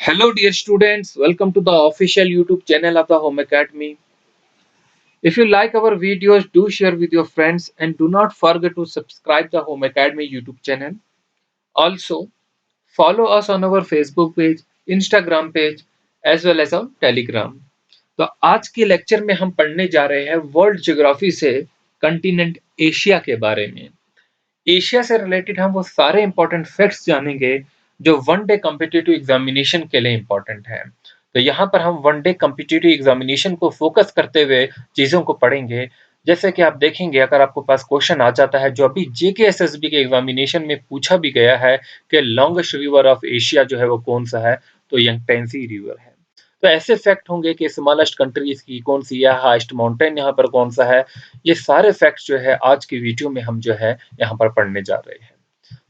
Hello, dear students. Welcome to the official YouTube channel of the Home Academy. If you like our videos, do share with your friends and do not forget to subscribe the Home Academy YouTube channel. Also, follow us on our Facebook page, Instagram page, as well as on Telegram. तो आज के lecture में हम पढ़ने जा रहे हैं world geography से कंटिनेंट एशिया के बारे में। एशिया से रिलेटेड हम वो सारे इंपॉर्टेंट फैक्ट्स जानेंगे जो वन डे कॉम्पिटिटिव एग्जामिनेशन के लिए इंपॉर्टेंट है। तो यहाँ पर हम वन डे कॉम्पिटिटिव एग्जामिनेशन को फोकस करते हुए चीजों को पढ़ेंगे। जैसे कि आप देखेंगे, अगर आपको पास क्वेश्चन आ जाता है जो अभी जेकेएसएसबी के एग्जामिनेशन में पूछा भी गया है कि लॉन्गेस्ट रिवर ऑफ एशिया जो है वो कौन सा है, तो यंगटेंसी रिवर है। तो ऐसे फैक्ट होंगे कि स्मॉलेस्ट कंट्रीज की कौन सी है, हाईएस्ट माउंटेन यहाँ पर कौन सा है। ये सारे फैक्ट्स जो है आज की वीडियो में हम जो है यहाँ पर पढ़ने जा रहे हैं।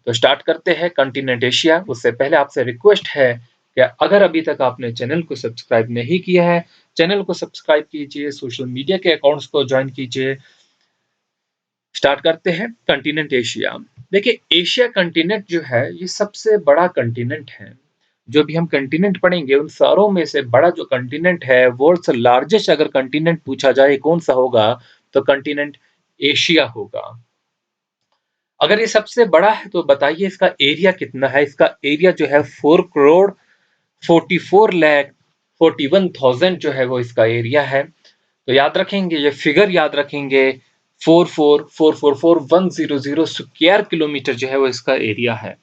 तो स्टार्ट करते हैं कंटिनेंट एशिया। उससे पहले आपसे रिक्वेस्ट है कि अगर अभी तक आपने चैनल को सब्सक्राइब नहीं किया है, चैनल को सब्सक्राइब कीजिए, सोशल मीडिया के अकाउंट्स को ज्वाइन कीजिए। स्टार्ट करते हैं कंटिनेंट एशिया। देखिए, एशिया कंटिनेंट जो है ये सबसे बड़ा कंटिनेंट है। जो भी हम कंटिनेंट पढ़ेंगे उन सारों में से बड़ा जो कंटिनेंट है, वर्ल्ड्स लार्जेस्ट अगर कंटिनेंट पूछा जाए कौन सा होगा, तो कंटिनेंट एशिया होगा। अगर ये सबसे बड़ा है तो बताइए इसका एरिया कितना है। इसका एरिया जो है 4,44,41,000 जो है वो इसका एरिया है। तो याद रखेंगे, ये फिगर याद रखेंगे, 4,44,4100 स्क्वायर किलोमीटर जो है वो इसका एरिया है।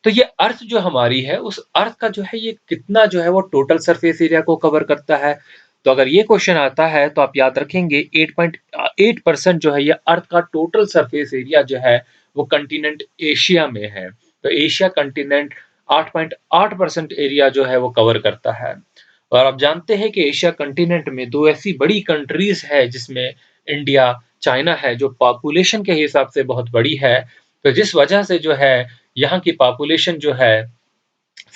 तो ये अर्थ जो हमारी है, उस अर्थ का जो है ये कितना जो है वो टोटल सरफेस एरिया को कवर करता है। तो अगर ये क्वेश्चन आता है तो आप याद रखेंगे 8.8% जो है ये अर्थ का टोटल सरफेस एरिया जो है वो कंटिनेंट एशिया में है। तो एशिया कंटिनेंट 8.8% एरिया जो है वो कवर करता है। और आप जानते हैं कि एशिया कंटिनेंट में दो ऐसी बड़ी कंट्रीज है जिसमें इंडिया, चाइना है, जो पॉपुलेशन के हिसाब से बहुत बड़ी है। तो जिस वजह से जो है यहाँ की पॉपुलेशन जो है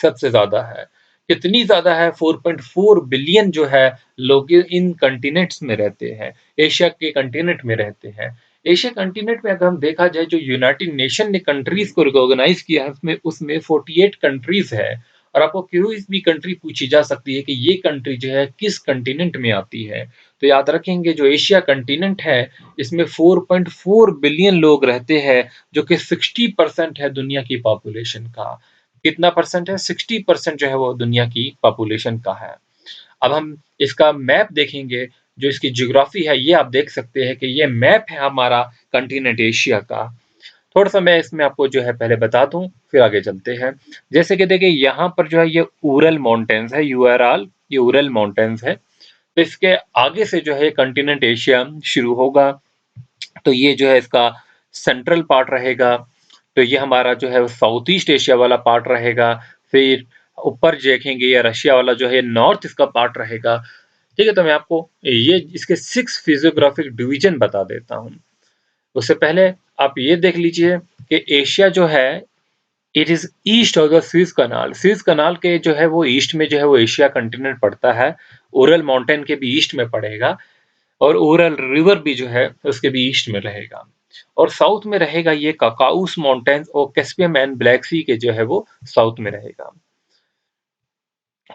सबसे ज्यादा है। कितनी ज्यादा है? 4.4 बिलियन जो है लोग इन कंटिनेंट्स में रहते हैं, एशिया के कंटिनेंट में रहते हैं। एशिया कंटिनेंट में अगर हम देखा जाए, जो यूनाइटेड नेशन ने कंट्रीज को रिकॉग्नाइज किया है उसमें उसमें 48 कंट्रीज है। और आपको कोई भी कंट्री पूछी जा सकती है कि ये कंट्री जो है किस कंटिनेंट में आती है। तो याद रखेंगे जो एशिया कंटिनेंट है इसमें 4.4 बिलियन लोग रहते हैं, जो कि 60% है दुनिया की पॉपुलेशन का। कितना परसेंट है? 60% जो है वो दुनिया की पॉपुलेशन का है। अब हम इसका मैप देखेंगे, जो इसकी ज्योग्राफी है ये आप देख सकते हैं कि ये मैप है हमारा कंटिनेंट एशिया का। थोड़ा सा मैं इसमें आपको जो है पहले बता दूं, फिर आगे चलते हैं। जैसे कि देखिए यहाँ पर जो है ये उरल माउंटेन्स है, यूआरएल, ये उरल माउंटेन्स है। तो इसके आगे से जो है कंटिनेंट एशिया शुरू होगा। तो ये जो है इसका सेंट्रल पार्ट रहेगा। तो ये हमारा जो है साउथ ईस्ट एशिया वाला पार्ट रहेगा। फिर ऊपर देखेंगे ये रशिया वाला जो है नॉर्थ इसका पार्ट रहेगा। ठीक है, तो मैं आपको ये इसके 6 फिजियोग्राफिक डिवीजन बता देता हूँ। उससे पहले आप ये देख लीजिए कि एशिया जो है it is east of the Suez canal. Suez canal के जो है वो ईस्ट में जो है वो एशिया कंटिनेंट पड़ता है। उरल माउंटेन के भी ईस्ट में पड़ेगा, और उरल रिवर भी जो है उसके भी ईस्ट में रहेगा। और साउथ में रहेगा ये काकाउस माउंटेन्स और कैस्पियन एंड ब्लैक सी के जो है वो साउथ में रहेगा।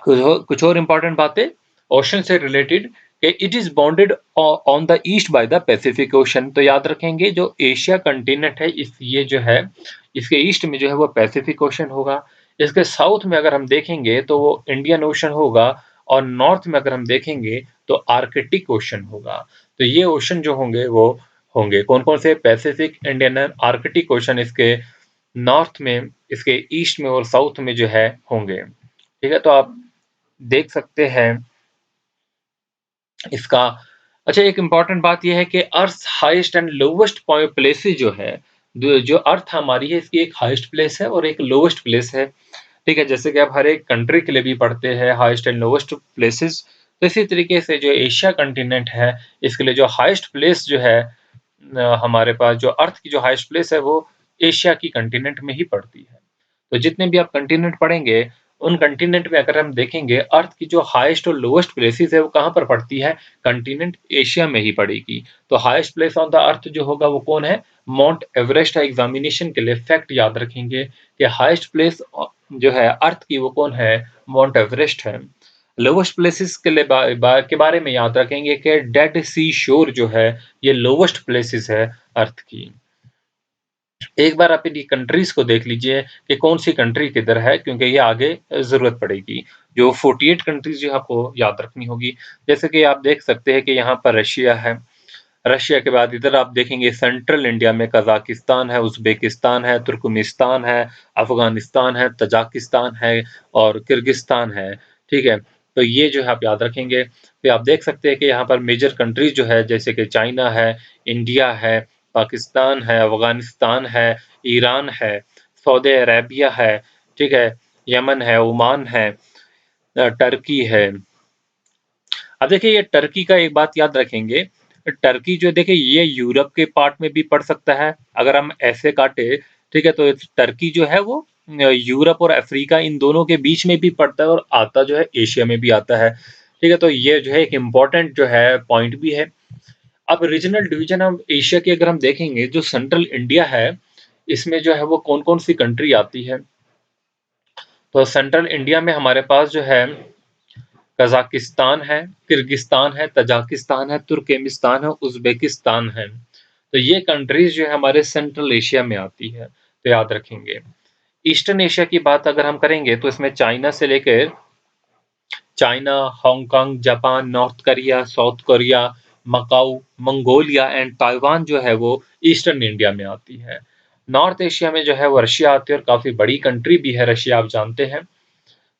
कुछ और इंपॉर्टेंट बातें ओशन से related, it is bounded on the east by the Pacific ocean. तो याद रखेंगे जो एशिया कंटिनेंट है इस ये जो है इसके ईस्ट में जो है वो पैसिफिक ओशन होगा। इसके साउथ में अगर हम देखेंगे तो वो इंडियन ओशन होगा, और नॉर्थ में अगर हम देखेंगे तो आर्कटिक ओशन होगा। तो ये ओशन जो होंगे वो होंगे कौन कौन से? पैसिफिक, इंडियन, आर्कटिक ओशन इसके नॉर्थ में, इसके ईस्ट में और साउथ में जो है होंगे। ठीक है, तो आप देख सकते हैं इसका। अच्छा, एक इंपॉर्टेंट बात यह है कि अर्थ हाईएस्ट एंड लोवेस्ट प्लेसेस जो है, जो अर्थ हमारी है इसकी एक हाईएस्ट प्लेस है और एक लोवेस्ट प्लेस है। ठीक है, जैसे कि आप हर एक कंट्री के लिए भी पढ़ते हैं हाईएस्ट एंड लोवेस्ट प्लेसेस। तो इसी तरीके से जो एशिया कंटिनेंट है इसके लिए जो हाईएस्ट प्लेस जो है हमारे पास जो अर्थ की जो हाईएस्ट प्लेस है वो एशिया की कंटिनेंट में ही पड़ती है। तो जितने भी आप कंटिनेंट पढ़ेंगे उन कंटिनेंट में अगर हम देखेंगे अर्थ की जो हाईएस्ट और लोएस्ट प्लेसेस है वो कहाँ पर पड़ती है, कंटिनेंट एशिया में ही पड़ेगी। तो highest place on the earth जो होगा वो कौन है, माउंट एवरेस्ट है। एग्जामिनेशन के लिए फैक्ट याद रखेंगे कि हाईएस्ट प्लेस जो है अर्थ की वो कौन है, माउंट एवरेस्ट है। लोवेस्ट प्लेसेस के लिए के बारे में याद रखेंगे कि डेड सी शोर जो है ये लोवेस्ट प्लेसेस है अर्थ की। एक बार आप इन कंट्रीज को देख लीजिए कि कौन सी कंट्री किधर है, क्योंकि ये आगे जरूरत पड़ेगी। जो 48 कंट्रीज जो आपको याद रखनी होगी, जैसे कि आप देख सकते हैं कि यहाँ पर रशिया है। रशिया के बाद इधर आप देखेंगे सेंट्रल इंडिया में कजाकिस्तान है, उज्बेकिस्तान है, तुर्कमेनिस्तान है, अफगानिस्तान है, तजाकिस्तान है और किर्गिस्तान है। ठीक है, तो ये जो है आप याद रखेंगे। फिर आप देख सकते हैं कि यहाँ पर मेजर कंट्रीज जो है जैसे कि चाइना है, इंडिया है, पाकिस्तान है, अफगानिस्तान है, ईरान है, सऊदी अरेबिया है, ठीक है, यमन है, ओमान है, टर्की है। अब देखिए ये टर्की का एक बात याद रखेंगे, टर्की जो देखिए ये यूरोप के पार्ट में भी पड़ सकता है अगर हम ऐसे काटे, ठीक है। तो टर्की जो है वो यूरोप और अफ्रीका इन दोनों के बीच में भी पड़ता है और आता जो है एशिया में भी आता है, ठीक है। तो ये जो है एक इम्पोर्टेंट जो है पॉइंट भी है। अब रीजनल डिवीजन ऑफ एशिया की अगर हम देखेंगे, जो सेंट्रल इंडिया है इसमें जो है वो कौन कौन सी कंट्री आती है। तो सेंट्रल इंडिया में हमारे पास जो है कजाकिस्तान है, किर्गिस्तान है, तजाकिस्तान है, तुर्कमेनिस्तान है, उज्बेकिस्तान है। तो ये कंट्रीज जो है हमारे सेंट्रल एशिया में आती है, तो याद रखेंगे। ईस्टर्न एशिया की बात अगर हम करेंगे तो इसमें चाइना से लेकर China, Hong Kong, Japan, north Korea, south Korea, Macau, Mongolia and Taiwan जो है वो ईस्टर्न इंडिया में आती है। नॉर्थ एशिया में जो है वो रशिया आती है और काफी बड़ी कंट्री भी है रशिया, आप जानते हैं।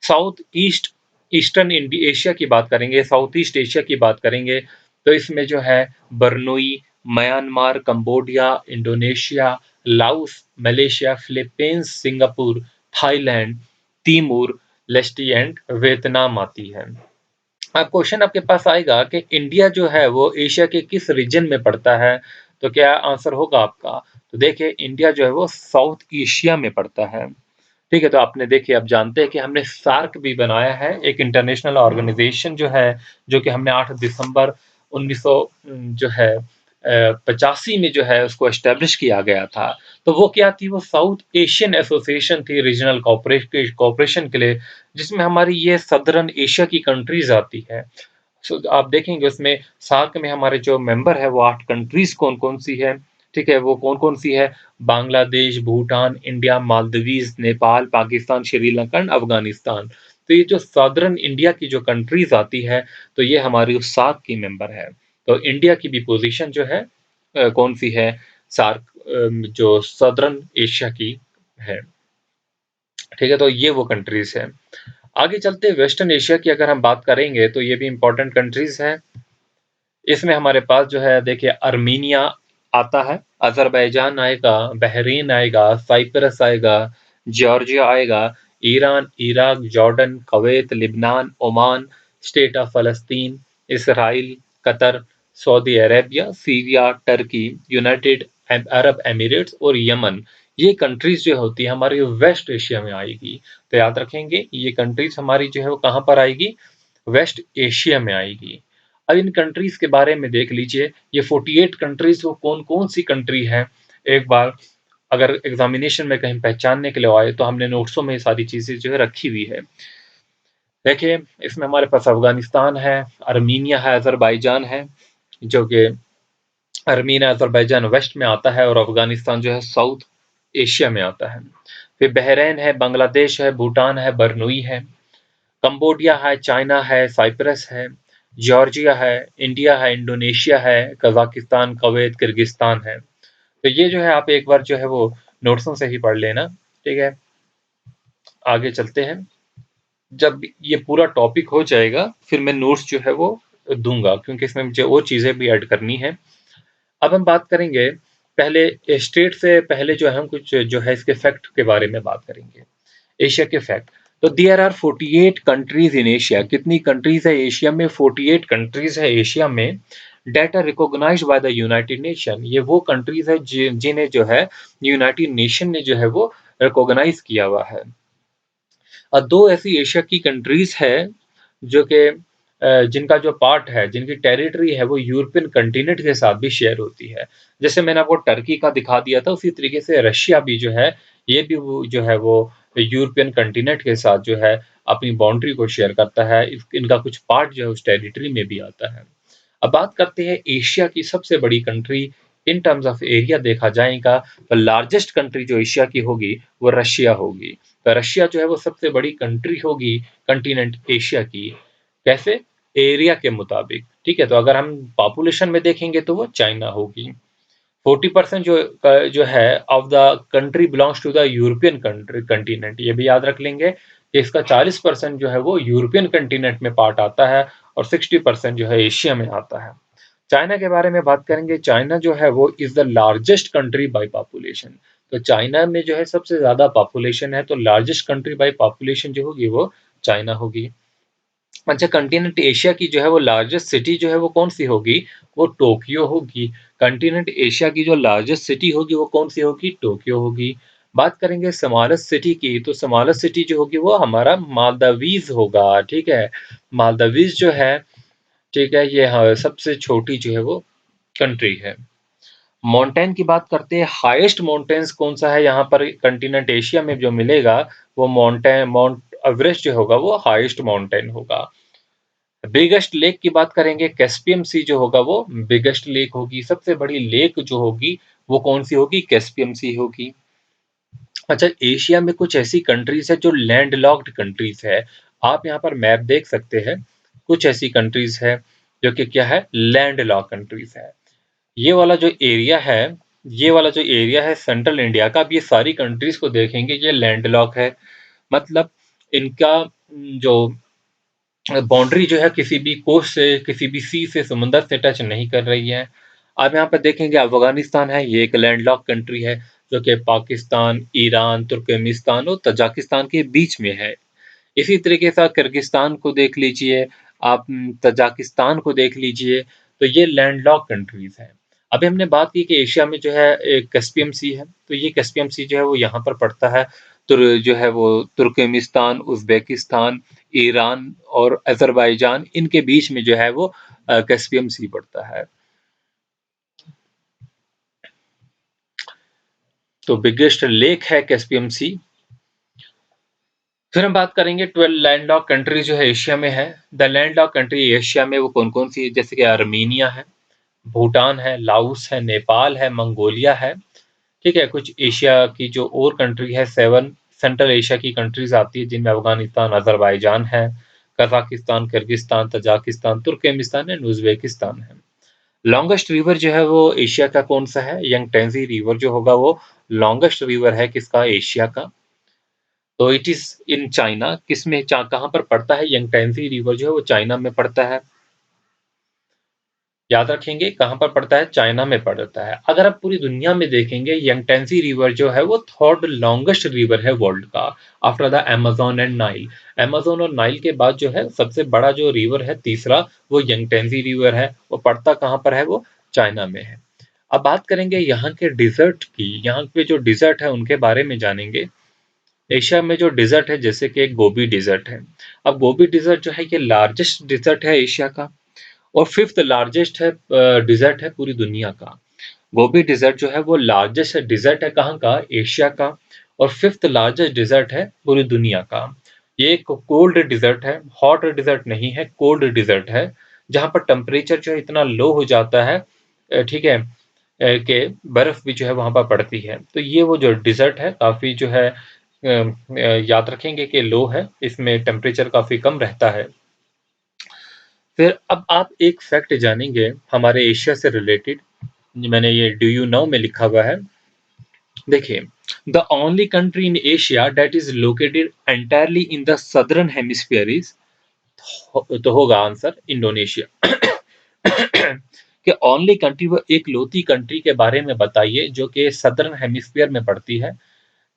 साउथ ईस्ट ईस्टर्न एशिया की बात करेंगे, साउथ ईस्ट एशिया की बात करेंगे, तो इसमें जो है Brunei, Myanmar, Cambodia, Indonesia, Laos, Malaysia, Philippines, Singapore, Thailand, Timor Leste and Vietnam आती है। अब क्वेश्चन आपके पास आएगा कि इंडिया जो है वो एशिया के किस रीजन में पड़ता है, तो क्या आंसर होगा आपका। तो देखिए इंडिया जो है वो साउथ एशिया में पड़ता है, ठीक है। तो आपने देखिए, आप जानते हैं कि हमने सार्क भी बनाया है, एक इंटरनेशनल ऑर्गेनाइजेशन जो है, जो कि हमने 8 दिसंबर 1900 जो है 85 में जो है उसको एस्टेब्लिश किया गया था। तो वो क्या थी, वो साउथ एशियन एसोसिएशन थी रीजनल कॉपरेशन के लिए, जिसमें हमारी ये सदर्न एशिया की कंट्रीज आती है। सो आप देखेंगे उसमें सार्क में हमारे जो मेंबर है वो 8 कंट्रीज कौन कौन सी है, ठीक है। वो कौन कौन सी है, बांग्लादेश, भूटान, इंडिया, मालदीव्स, नेपाल, पाकिस्तान, श्रीलंका, अफगानिस्तान। तो ये जो सदर्न इंडिया की जो कंट्रीज आती है, तो ये हमारी उस सार्क की मेंबर है। तो इंडिया की भी पोजीशन जो है कौन सी है, सार्क जो सदर्न एशिया की है, ठीक है। तो ये वो कंट्रीज है। आगे चलते वेस्टर्न एशिया की अगर हम बात करेंगे तो ये भी इंपॉर्टेंट कंट्रीज हैं। इसमें हमारे पास जो है देखिए अर्मीनिया आता है, अजरबैजान आएगा, बहरीन आएगा, साइप्रस आएगा, जॉर्जिया आएगा, Iran, Iraq, Jordan, Kuwait, Lebanon, Oman, state of फलस्तीन, Israel, Qatar, Saudi Arabia, Syria, Turkey, United Arab Emirates और यमन। ये कंट्रीज जो होती है हमारी वेस्ट एशिया में आएगी। तो याद रखेंगे ये कंट्रीज हमारी जो है वो कहाँ पर आएगी, वेस्ट एशिया में आएगी। अब इन कंट्रीज के बारे में देख लीजिए, ये 48 कंट्रीज वो कौन कौन सी कंट्री है। एक बार अगर एग्जामिनेशन में कहीं पहचानने के लिए आए तो हमने नोट्सों में ये सारी चीजें जो है रखी हुई है। देखिए इसमें हमारे पास अफगानिस्तान है, अर्मीनिया है, अजरबैजान है, जो कि अर्मीनिया अजरबैजान वेस्ट में आता है और अफगानिस्तान जो है साउथ एशिया में आता है। फिर बहरीन है, बांग्लादेश है, भूटान है, बर्नोई है, कंबोडिया है, चाइना है, साइप्रस है, जॉर्जिया है, इंडिया है, इंडोनेशिया है, कजाकिस्तान, कुवैत, किर्गिस्तान है। तो ये जो है आप एक बार जो है वो नोट्सों से ही पढ़ लेना, ठीक है। आगे चलते हैं, जब ये पूरा टॉपिक हो जाएगा फिर मैं नोट्स जो है वो दूंगा, क्योंकि इसमें मुझे और चीज़ें भी ऐड करनी है। अब हम बात करेंगे पहले स्टेट से पहले जो है हम कुछ जो है इसके फैक्ट के बारे में बात करेंगे, एशिया के फैक्ट। तो there are 48 countries in Asia. कितनी कंट्रीज है एशिया में, 48 कंट्रीज है एशिया में। That are recognized by the United Nation. ये वो कंट्रीज है जिन्हें जो है यूनाइटेड नेशन ने जो है वो रिकॉग्नाइज किया हुआ है। दो ऐसी एशिया की कंट्रीज है जो कि जिनका जो पार्ट है, जिनकी टेरिटरी है वो यूरोपियन कंटिनेंट के साथ भी शेयर होती है। जैसे मैंने आपको टर्की का दिखा दिया था, उसी तरीके से रशिया भी जो है, ये भी वो जो है वो यूरोपियन कंटिनेंट के साथ जो है अपनी बाउंड्री को शेयर करता है। इनका कुछ पार्ट जो है उस टेरिटरी में भी आता है। अब बात करते हैं एशिया की सबसे बड़ी country, in terms of area देखा जाएगा तो लार्जेस्ट कंट्री जो एशिया की होगी वो रशिया होगी। तो रशिया जो है वो सबसे बड़ी कंट्री होगी कंटिनेंट एशिया की। कैसे? एरिया के मुताबिक, ठीक है। तो अगर हम पॉपुलेशन में देखेंगे तो वो चाइना होगी। 40% जो है of the country belongs to the European country continent, ये भी याद रख लेंगे कि इसका 40% जो है वो यूरोपियन कंटिनेंट में पार्ट आता है और 60% जो है एशिया में आता है। चाइना के बारे में बात करेंगे, चाइना जो है वो is the largest country by population. तो चाइना में जो है सबसे ज्यादा पॉपुलेशन है, तो लार्जेस्ट कंट्री बाय पॉपुलेशन जो होगी वो चाइना होगी। अच्छा, कंटिनेंट एशिया की जो है वो लार्जेस्ट सिटी जो है वो कौन सी होगी? वो टोक्यो होगी। कंटिनेंट एशिया की जो लार्जेस्ट सिटी होगी वो कौन सी होगी? टोक्यो होगी। बात करेंगे स्मॉलेस्ट सिटी की, तो स्मॉलेस्ट सिटी जो होगी वो हमारा मालदीव्स होगा, ठीक है। मालदीव्स जो है, ठीक है, ये हाँ, सबसे छोटी जो है वो कंट्री है। माउंटेन की बात करते हैं, हाईएस्ट माउंटेन्स कौन सा है यहाँ पर कंटिनेंट एशिया में जो मिलेगा, वो माउंट एवरेस्ट जो होगा वो हाईएस्ट माउंटेन होगा। बिगेस्ट लेक की बात करेंगे, कैस्पियन सी जो होगा वो बिगेस्ट लेक होगी। सबसे बड़ी लेक जो होगी वो कौन सी होगी? कैस्पियन सी होगी। अच्छा, एशिया में कुछ ऐसी कंट्रीज है जो लैंडलॉक्ड कंट्रीज है। आप यहाँ पर मैप देख सकते हैं, कुछ ऐसी कंट्रीज है जो कि क्या है? लैंडलॉक कंट्रीज है। ये वाला जो एरिया है, ये वाला जो एरिया है सेंट्रल इंडिया का, अब ये सारी कंट्रीज को देखेंगे ये लैंडलॉक है। मतलब इनका जो बाउंड्री जो है किसी भी कोस्ट से, किसी भी सी से, समुंदर से टच नहीं कर रही है। आप यहाँ पर देखेंगे अफगानिस्तान है, ये एक लैंडलॉक कंट्री है जो कि पाकिस्तान, ईरान, तुर्कमेनिस्तान और तजाकिस्तान के बीच में है। इसी तरीके से किर्गिस्तान को देख लीजिए, आप तजाकिस्तान को देख लीजिए, तो ये लैंडलॉक कंट्रीज हैं। अभी हमने बात की कि एशिया में जो है एक कैस्पियन सी है, तो ये कैस्पियन सी जो है वो यहाँ पर पड़ता है। जो है वो तुर्कमेनिस्तान, उज़्बेकिस्तान, ईरान और अज़रबैजान, इनके बीच में जो है वो कैस्पियन सी पड़ता है। तो बिगेस्ट लेक है कैस्पियन सी। फिर हम बात करेंगे 12 लैंडलॉक कंट्री जो है एशिया में है। द लैंडलॉक कंट्री एशिया में वो कौन कौन सी है? जैसे कि आर्मीनिया है, भूटान है, लाओस है, नेपाल है, मंगोलिया है, ठीक है। कुछ एशिया की जो और कंट्री है, 7 सेंट्रल एशिया की कंट्रीज आती है जिनमें अफगानिस्तान, अजरबैजान है, Kazakhstan, Kyrgyzstan, Tajikistan, Turkmenistan and Uzbekistan है। लॉन्गेस्ट रिवर जो है वो एशिया का कौन सा है? यंगटेंजी रिवर जो होगा वो लॉन्गेस्ट रिवर है किसका? एशिया का। तो इट इज इन चाइना, किसमें कहाँ पर पड़ता है? यंगटेंजी रिवर जो है वो चाइना में पड़ता है। याद रखेंगे कहाँ पर पड़ता है? चाइना में पड़ता है। अगर आप पूरी दुनिया में देखेंगे, यंगटेंसी रिवर जो है वो थर्ड लॉन्गेस्ट रिवर है वर्ल्ड का, after the Amazon and Nile. Amazon और नाइल के बाद जो है सबसे बड़ा जो रिवर है तीसरा, वो यंगटेंसी रिवर है। वो पड़ता कहाँ पर है? वो चाइना में है। अब बात करेंगे यहाँ के डिजर्ट की, यहाँ पे जो डिजर्ट है उनके बारे में जानेंगे। एशिया में जो डिजर्ट है, जैसे कि एक गोबी डिजर्ट है। अब गोबी डिजर्ट जो है ये लार्जेस्ट डिजर्ट है एशिया का, और फिफ्थ लार्जेस्ट है डिजर्ट है पूरी दुनिया का। गोबी डिजर्ट जो है वो लार्जेस्ट डिजर्ट है कहाँ का? एशिया का। और फिफ्थ लार्जेस्ट डिजर्ट है पूरी दुनिया का। ये एक कोल्ड डिजर्ट है, हॉट डिजर्ट नहीं है, कोल्ड डिजर्ट है, जहाँ पर टेम्परेचर जो है इतना लो हो जाता है, ठीक है, कि बर्फ भी जो है वहां पर पड़ती है। तो ये वो जो डिजर्ट है काफी जो है याद रखेंगे कि लो है, इसमें टेम्परेचर काफी कम रहता है। फिर अब आप एक फैक्ट जानेंगे हमारे एशिया से रिलेटेड, मैंने ये डू यू नो में लिखा हुआ है। देखिए, the only country in Asia that is located entirely in the southern hemisphere is, तो होगा आंसर इंडोनेशिया। कि ओनली कंट्री, वो एक लौती कंट्री के बारे में बताइए जो कि सदर्न हेमिस्फीयर में पड़ती है।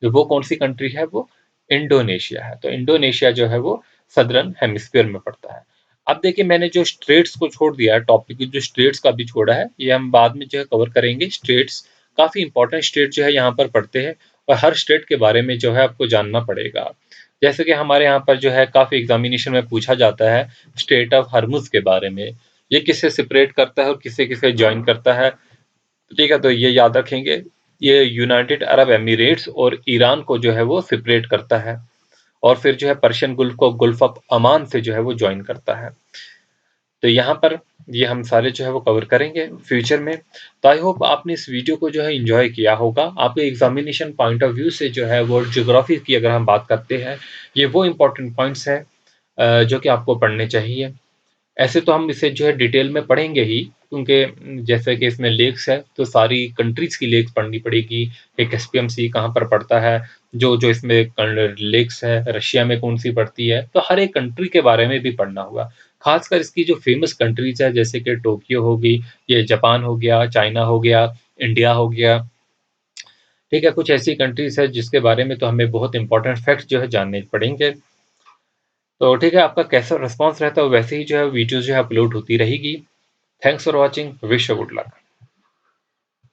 तो वो कौन सी कंट्री है? वो इंडोनेशिया है। तो इंडोनेशिया जो है वो सदर्न हेमिस्फीयर में पड़ता है। अब देखिए, मैंने जो स्ट्रेट्स को छोड़ दिया है, टॉपिक जो स्ट्रेट्स का भी छोड़ा है, ये हम बाद में जो है कवर करेंगे। स्ट्रेट्स काफी इंपॉर्टेंट स्टेट जो है यहाँ पर पड़ते हैं, और हर स्टेट के बारे में जो है आपको जानना पड़ेगा। जैसे कि हमारे यहाँ पर जो है काफ़ी एग्ज़ामिनेशन में पूछा जाता है स्ट्रेट ऑफ हॉर्मुज़ के बारे में। ये किसे सेपरेट करता है और किसे-किसे जॉइन करता है। ठीक है, तो ये याद रखेंगे। ये यूनाइटेड अरब एमिरेट्स और ईरान को जो है वो सेपरेट करता है और फिर जो है पर्शियन गुल्फ को गुल्फ ऑफ अमान से जो है वो जॉइन करता है। तो यहाँ पर ये हम सारे जो है वो कवर करेंगे फ्यूचर में। तो आई होप आपने इस वीडियो को जो है एंजॉय किया होगा। आपके एग्जामिनेशन पॉइंट ऑफ व्यू से जो है वो ज्योग्राफी की अगर हम बात करते हैं, ये वो इंपॉर्टेंट पॉइंट्स हैं जो कि आपको पढ़ने चाहिए। ऐसे तो हम इसे जो है डिटेल में पढ़ेंगे ही, क्योंकि जैसे कि इसमें लेक्स है तो सारी कंट्रीज की लेक्स पढ़नी पड़ेगी। एक कैस्पियन सी कहाँ पर पड़ता है, जो जो इसमें लेक्स है, रशिया में कौन सी पड़ती है, तो हर एक कंट्री के बारे में भी पढ़ना होगा। खासकर इसकी जो फेमस कंट्रीज है जैसे कि टोक्यो होगी, ये जापान हो गया, चाइना हो गया, इंडिया हो गया। ठीक है, कुछ ऐसी कंट्रीज है जिसके बारे में तो हमें बहुत इंपॉर्टेंट फैक्ट्स जो है जानने पड़ेंगे। तो ठीक है, आपका कैसा रिस्पॉन्स रहता है वैसे ही जो है वीडियो जो है अपलोड होती रहेगी। Thanks for watching, wish you good luck.